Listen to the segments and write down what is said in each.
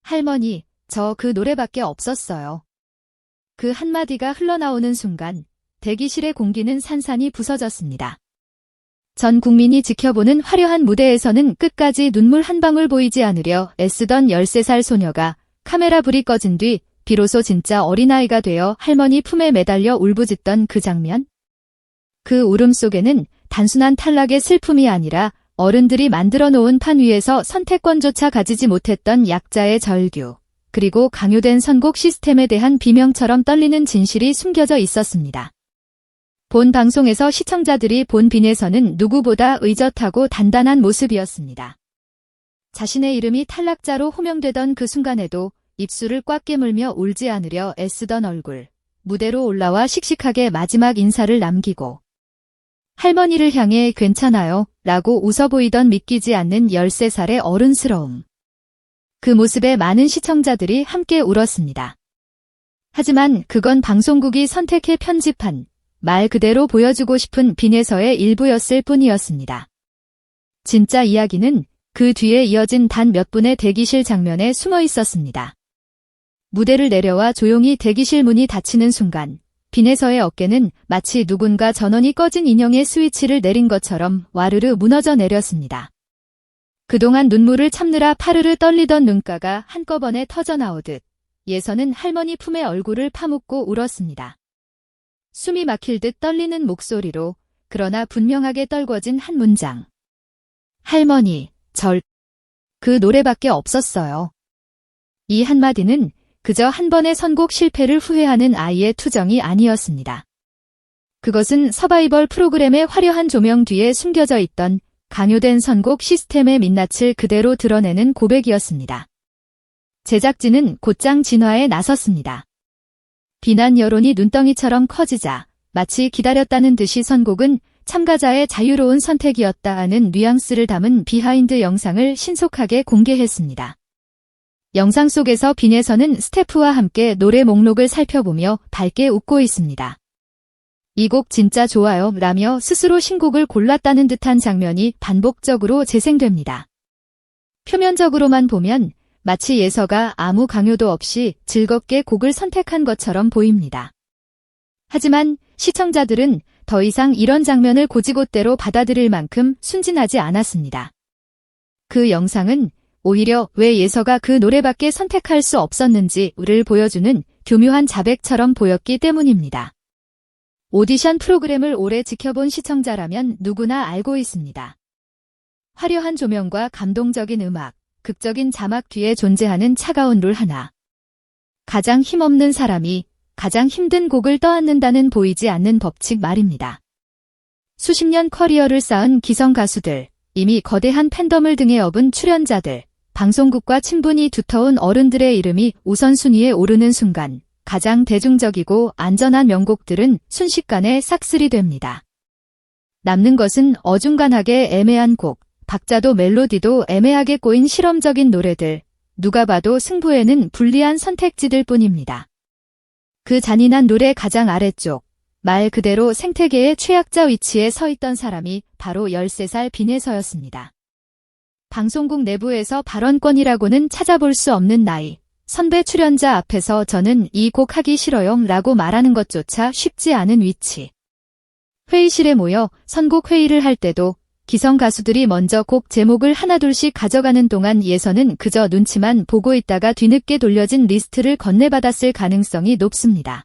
할머니, 저 그 노래밖에 없었어요. 그 한마디가 흘러나오는 순간 대기실의 공기는 산산이 부서졌습니다. 전 국민이 지켜보는 화려한 무대에서는 끝까지 눈물 한 방울 보이지 않으려 애쓰던 13살 소녀가 카메라 불이 꺼진 뒤 비로소 진짜 어린아이가 되어 할머니 품에 매달려 울부짖던 그 장면? 그 울음 속에는 단순한 탈락의 슬픔이 아니라 어른들이 만들어 놓은 판 위에서 선택권조차 가지지 못했던 약자의 절규, 그리고 강요된 선곡 시스템에 대한 비명처럼 떨리는 진실이 숨겨져 있었습니다. 본 방송에서 시청자들이 본 빈에서는 누구보다 의젓하고 단단한 모습이었습니다. 자신의 이름이 탈락자로 호명되던 그 순간에도 입술을 꽉 깨물며 울지 않으려 애쓰던 얼굴, 무대로 올라와 씩씩하게 마지막 인사를 남기고 할머니를 향해 괜찮아요 라고 웃어 보이던 믿기지 않는 13살의 어른스러움. 그 모습에 많은 시청자들이 함께 울었습니다. 하지만 그건 방송국이 선택해 편집한 말 그대로 보여주고 싶은 빈에서의 일부였을 뿐이었습니다. 진짜 이야기는 그 뒤에 이어진 단 몇 분의 대기실 장면에 숨어 있었습니다. 무대를 내려와 조용히 대기실 문이 닫히는 순간 빈에서의 어깨는 마치 누군가 전원이 꺼진 인형의 스위치를 내린 것처럼 와르르 무너져 내렸습니다. 그동안 눈물을 참느라 파르르 떨리던 눈가가 한꺼번에 터져나오듯 예선은 할머니 품에 얼굴을 파묻고 울었습니다. 숨이 막힐 듯 떨리는 목소리로, 그러나 분명하게 떨궈진 한 문장. 할머니, 그 노래밖에 없었어요. 이 한마디는 그저 한 번의 선곡 실패를 후회하는 아이의 투정이 아니었습니다. 그것은 서바이벌 프로그램의 화려한 조명 뒤에 숨겨져 있던 강요된 선곡 시스템의 민낯을 그대로 드러내는 고백이었습니다. 제작진은 곧장 진화에 나섰습니다. 비난 여론이 눈덩이처럼 커지자 마치 기다렸다는 듯이 선곡은 참가자의 자유로운 선택이었다 하는 뉘앙스를 담은 비하인드 영상을 신속하게 공개했습니다. 영상 속에서 빈에서는 스태프와 함께 노래 목록을 살펴보며 밝게 웃고 있습니다. 이 곡 진짜 좋아요 라며 스스로 신곡을 골랐다는 듯한 장면이 반복적으로 재생됩니다. 표면적으로만 보면 마치 예서가 아무 강요도 없이 즐겁게 곡을 선택한 것처럼 보입니다. 하지만 시청자들은 더 이상 이런 장면을 곧이곧대로 받아들일 만큼 순진하지 않았습니다. 그 영상은 오히려 왜 예서가 그 노래밖에 선택할 수 없었는지를 보여주는 교묘한 자백처럼 보였기 때문입니다. 오디션 프로그램을 오래 지켜본 시청자라면 누구나 알고 있습니다. 화려한 조명과 감동적인 음악, 극적인 자막 뒤에 존재하는 차가운 룰 하나. 가장 힘없는 사람이 가장 힘든 곡을 떠안는다는 보이지 않는 법칙 말입니다. 수십 년 커리어를 쌓은 기성 가수들, 이미 거대한 팬덤을 등에 업은 출연자들, 방송국과 친분이 두터운 어른들의 이름이 우선순위에 오르는 순간 가장 대중적이고 안전한 명곡들은 순식간에 싹쓸이 됩니다. 남는 것은 어중간하게 애매한 곡, 박자도 멜로디도 애매하게 꼬인 실험적인 노래들, 누가 봐도 승부에는 불리한 선택지들 뿐입니다. 그 잔인한 노래 가장 아래쪽, 말 그대로 생태계의 최약자 위치에 서 있던 사람이 바로 13살 빈에서였습니다. 방송국 내부에서 발언권이라고는 찾아볼 수 없는 나이, 선배 출연자 앞에서 저는 이 곡 하기 싫어요 라고 말하는 것조차 쉽지 않은 위치. 회의실에 모여 선곡 회의를 할 때도 기성 가수들이 먼저 곡 제목을 하나둘씩 가져가는 동안 예선은 그저 눈치만 보고 있다가 뒤늦게 돌려진 리스트를 건네받았을 가능성이 높습니다.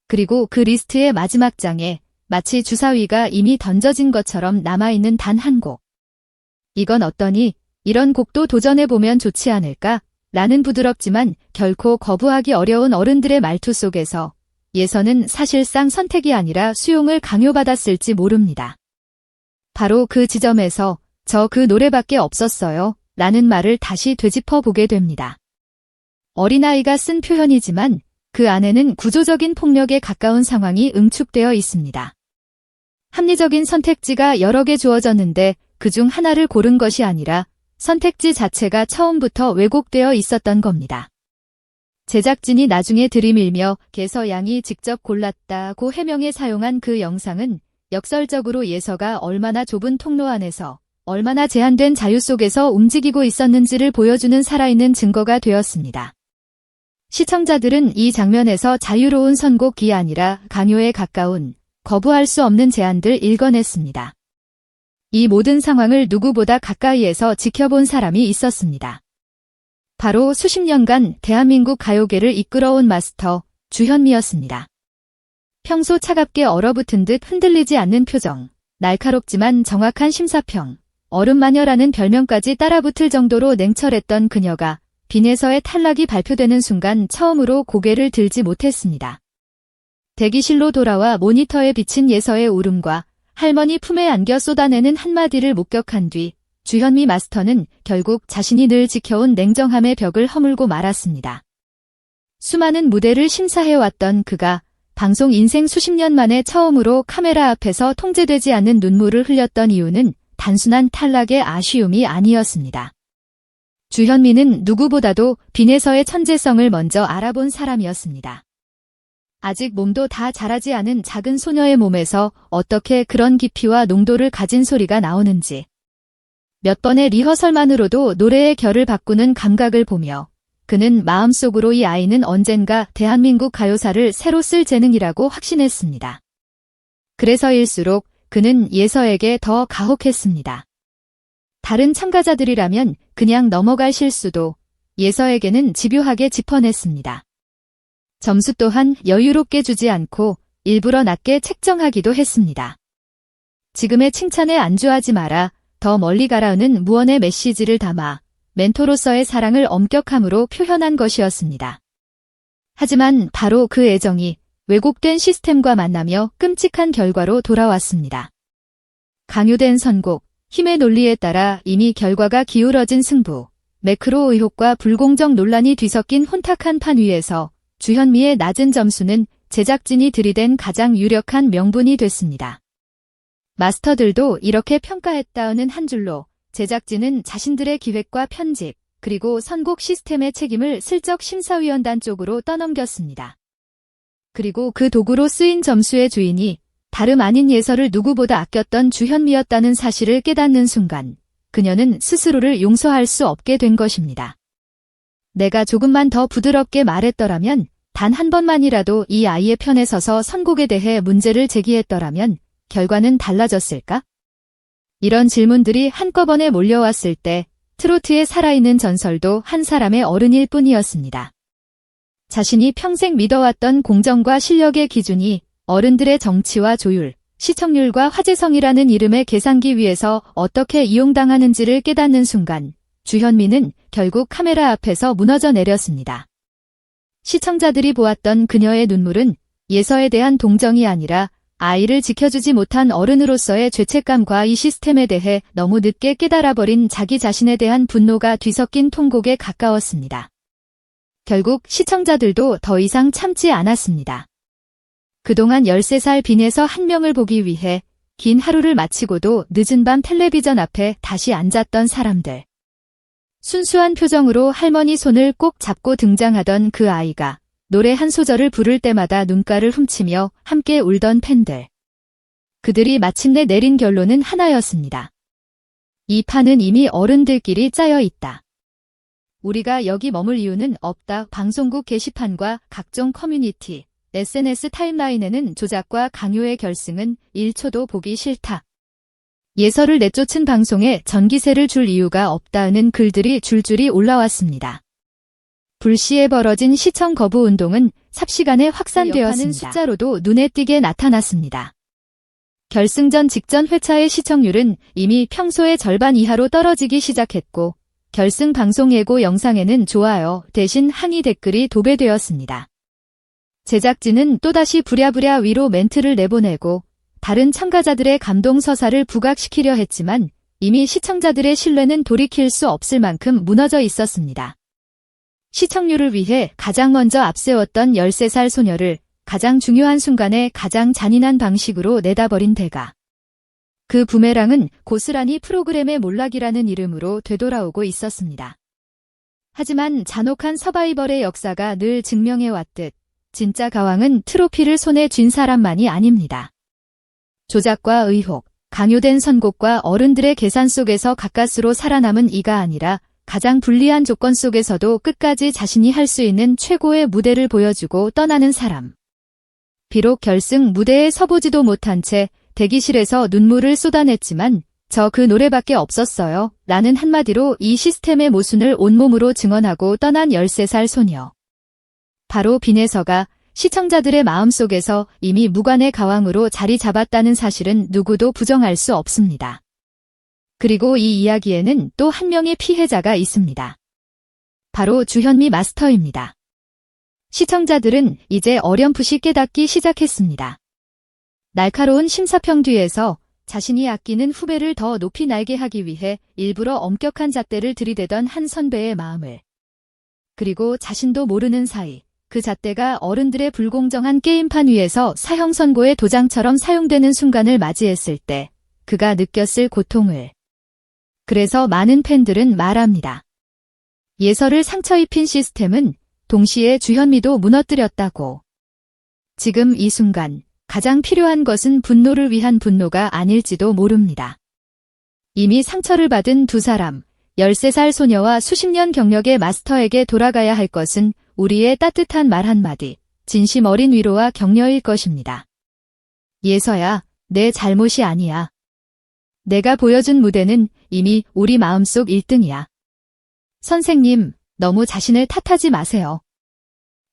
그리고 그 리스트의 마지막 장에 마치 주사위가 이미 던져진 것처럼 남아있는 단 한 곡. 이건 어떠니? 이런 곡도 도전해보면 좋지 않을까? 라는 부드럽지만 결코 거부하기 어려운 어른들의 말투 속에서 예선은 사실상 선택이 아니라 수용을 강요받았을지 모릅니다. 바로 그 지점에서 저 그 노래밖에 없었어요 라는 말을 다시 되짚어 보게 됩니다. 어린아이가 쓴 표현이지만 그 안에는 구조적인 폭력에 가까운 상황이 응축되어 있습니다. 합리적인 선택지가 여러 개 주어졌는데 그중 하나를 고른 것이 아니라 선택지 자체가 처음부터 왜곡되어 있었던 겁니다. 제작진이 나중에 들이밀며 개서 양이 직접 골랐다고 해명해 사용한 그 영상은 역설적으로 예서가 얼마나 좁은 통로 안에서 얼마나 제한된 자유 속에서 움직이고 있었는지를 보여주는 살아있는 증거가 되었습니다. 시청자들은 이 장면에서 자유로운 선곡이 아니라 강요에 가까운 거부할 수 없는 제안들 읽어냈습니다. 이 모든 상황을 누구보다 가까이에서 지켜본 사람이 있었습니다. 바로 수십 년간 대한민국 가요계를 이끌어온 마스터 주현미였습니다. 평소 차갑게 얼어붙은 듯 흔들리지 않는 표정, 날카롭지만 정확한 심사평, 얼음마녀라는 별명까지 따라붙을 정도로 냉철했던 그녀가 빈에서의 탈락이 발표되는 순간 처음으로 고개를 들지 못했습니다. 대기실로 돌아와 모니터에 비친 예서의 울음과 할머니 품에 안겨 쏟아내는 한마디를 목격한 뒤 주현미 마스터는 결국 자신이 늘 지켜온 냉정함의 벽을 허물고 말았습니다. 수많은 무대를 심사해왔던 그가 방송 인생 수십 년 만에 처음으로 카메라 앞에서 통제되지 않는 눈물을 흘렸던 이유는 단순한 탈락의 아쉬움이 아니었습니다. 주현미는 누구보다도 빈에서의 천재성을 먼저 알아본 사람이었습니다. 아직 몸도 다 자라지 않은 작은 소녀의 몸에서 어떻게 그런 깊이와 농도를 가진 소리가 나오는지, 몇 번의 리허설만으로도 노래의 결을 바꾸는 감각을 보며 그는 마음속으로 이 아이는 언젠가 대한민국 가요사를 새로 쓸 재능이라고 확신했습니다. 그래서일수록 그는 예서에게 더 가혹했습니다. 다른 참가자들이라면 그냥 넘어갈 실수도 예서에게는 집요하게 짚어냈습니다. 점수 또한 여유롭게 주지 않고 일부러 낮게 책정하기도 했습니다. 지금의 칭찬에 안주하지 마라, 더 멀리 가라는 무언의 메시지를 담아 멘토로서의 사랑을 엄격함으로 표현한 것이었습니다. 하지만 바로 그 애정이 왜곡된 시스템과 만나며 끔찍한 결과로 돌아왔습니다. 강요된 선곡, 힘의 논리에 따라 이미 결과가 기울어진 승부, 매크로 의혹과 불공정 논란이 뒤섞인 혼탁한 판 위에서 주현미의 낮은 점수는 제작진이 들이댄 가장 유력한 명분이 됐습니다. 마스터들도 이렇게 평가했다는 한 줄로 제작진은 자신들의 기획과 편집, 그리고 선곡 시스템의 책임을 슬쩍 심사위원단 쪽으로 떠넘겼습니다. 그리고 그 도구로 쓰인 점수의 주인이 다름 아닌 예서를 누구보다 아꼈던 주현미였다는 사실을 깨닫는 순간 그녀는 스스로를 용서할 수 없게 된 것입니다. 내가 조금만 더 부드럽게 말했더라면, 단 한 번만이라도 이 아이의 편에 서서 선곡에 대해 문제를 제기했더라면 결과는 달라졌을까? 이런 질문들이 한꺼번에 몰려왔을 때 트로트의 살아있는 전설도 한 사람의 어른일 뿐이었습니다. 자신이 평생 믿어왔던 공정과 실력의 기준이 어른들의 정치와 조율, 시청률과 화제성이라는 이름의 계산기 위에서 어떻게 이용당하는지를 깨닫는 순간 주현미는 결국 카메라 앞에서 무너져 내렸습니다. 시청자들이 보았던 그녀의 눈물은 예서에 대한 동정이 아니라 아이를 지켜주지 못한 어른으로서의 죄책감과 이 시스템에 대해 너무 늦게 깨달아버린 자기 자신에 대한 분노가 뒤섞인 통곡에 가까웠습니다. 결국 시청자들도 더 이상 참지 않았습니다. 그동안 13살 빈에서 한 명을 보기 위해 긴 하루를 마치고도 늦은 밤 텔레비전 앞에 다시 앉았던 사람들. 순수한 표정으로 할머니 손을 꼭 잡고 등장하던 그 아이가 노래 한 소절을 부를 때마다 눈가를 훔치며 함께 울던 팬들. 그들이 마침내 내린 결론은 하나였습니다. 이 판은 이미 어른들끼리 짜여 있다. 우리가 여기 머물 이유는 없다. 방송국 게시판과 각종 커뮤니티, SNS 타임라인에는 조작과 강요의 결승은 1초도 보기 싫다. 예서를 내쫓은 방송에 전기세를 줄 이유가 없다는 글들이 줄줄이 올라왔습니다. 불시에 벌어진 시청 거부 운동은 삽시간에 확산되었습니다. 숫자로도 눈에 띄게 나타났습니다. 결승전 직전 회차의 시청률은 이미 평소의 절반 이하로 떨어지기 시작했고 결승 방송 예고 영상에는 좋아요 대신 항의 댓글이 도배되었습니다. 제작진은 또다시 부랴부랴 위로 멘트를 내보내고 다른 참가자들의 감동 서사를 부각시키려 했지만 이미 시청자들의 신뢰는 돌이킬 수 없을 만큼 무너져 있었습니다. 시청률을 위해 가장 먼저 앞세웠던 13살 소녀를 가장 중요한 순간에 가장 잔인한 방식으로 내다버린 대가. 그 부메랑은 고스란히 프로그램의 몰락이라는 이름으로 되돌아오고 있었습니다. 하지만 잔혹한 서바이벌의 역사가 늘 증명해왔듯 진짜 가왕은 트로피를 손에 쥔 사람만이 아닙니다. 조작과 의혹, 강요된 선곡과 어른들의 계산 속에서 가까스로 살아남은 이가 아니라 가장 불리한 조건 속에서도 끝까지 자신이 할 수 있는 최고의 무대를 보여주고 떠나는 사람. 비록 결승 무대에 서보지도 못한 채 대기실에서 눈물을 쏟아냈지만 저 그 노래밖에 없었어요. 라는 한마디로 이 시스템의 모순을 온몸으로 증언하고 떠난 13살 소녀. 바로 빈에서가 시청자들의 마음속에서 이미 무관의 가왕으로 자리 잡았다는 사실은 누구도 부정할 수 없습니다. 그리고 이 이야기에는 또 한 명의 피해자가 있습니다. 바로 주현미 마스터입니다. 시청자들은 이제 어렴풋이 깨닫기 시작했습니다. 날카로운 심사평 뒤에서 자신이 아끼는 후배를 더 높이 날게 하기 위해 일부러 엄격한 잣대를 들이대던 한 선배의 마음을. 그리고 자신도 모르는 사이 그 잣대가 어른들의 불공정한 게임판 위에서 사형 선고의 도장처럼 사용되는 순간을 맞이했을 때 그가 느꼈을 고통을. 그래서 많은 팬들은 말합니다. 예서를 상처 입힌 시스템은 동시에 주현미도 무너뜨렸다고. 지금 이 순간 가장 필요한 것은 분노를 위한 분노가 아닐지도 모릅니다. 이미 상처를 받은 두 사람, 13살 소녀와 수십 년 경력의 마스터에게 돌아가야 할 것은 우리의 따뜻한 말 한마디, 진심 어린 위로와 격려일 것입니다. 예서야, 내 잘못이 아니야. 내가 보여준 무대는 이미 우리 마음속 1등이야. 선생님, 너무 자신을 탓하지 마세요.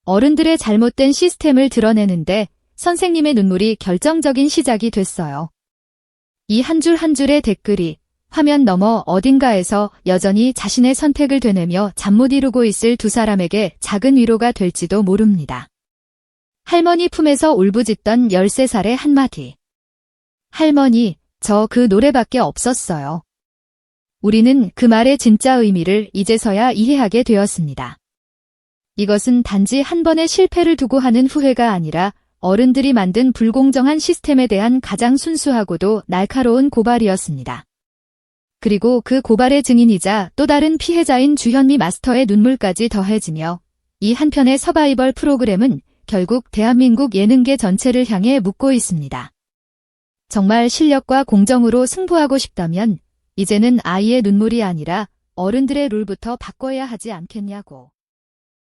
어른들의 잘못된 시스템을 드러내는데 선생님의 눈물이 결정적인 시작이 됐어요. 이 한 줄 한 줄의 댓글이 화면 너머 어딘가에서 여전히 자신의 선택을 되뇌며 잠 못 이루고 있을 두 사람에게 작은 위로가 될지도 모릅니다. 할머니 품에서 울부짖던 13살의 한마디. 할머니, 저 그 노래밖에 없었어요. 우리는 그 말의 진짜 의미를 이제서야 이해하게 되었습니다. 이것은 단지 한 번의 실패를 두고 하는 후회가 아니라 어른들이 만든 불공정한 시스템에 대한 가장 순수하고도 날카로운 고발이었습니다. 그리고 그 고발의 증인이자 또 다른 피해자인 주현미 마스터의 눈물까지 더해지며 이 한편의 서바이벌 프로그램은 결국 대한민국 예능계 전체를 향해 묻고 있습니다. 정말 실력과 공정으로 승부하고 싶다면 이제는 아이의 눈물이 아니라 어른들의 룰부터 바꿔야 하지 않겠냐고.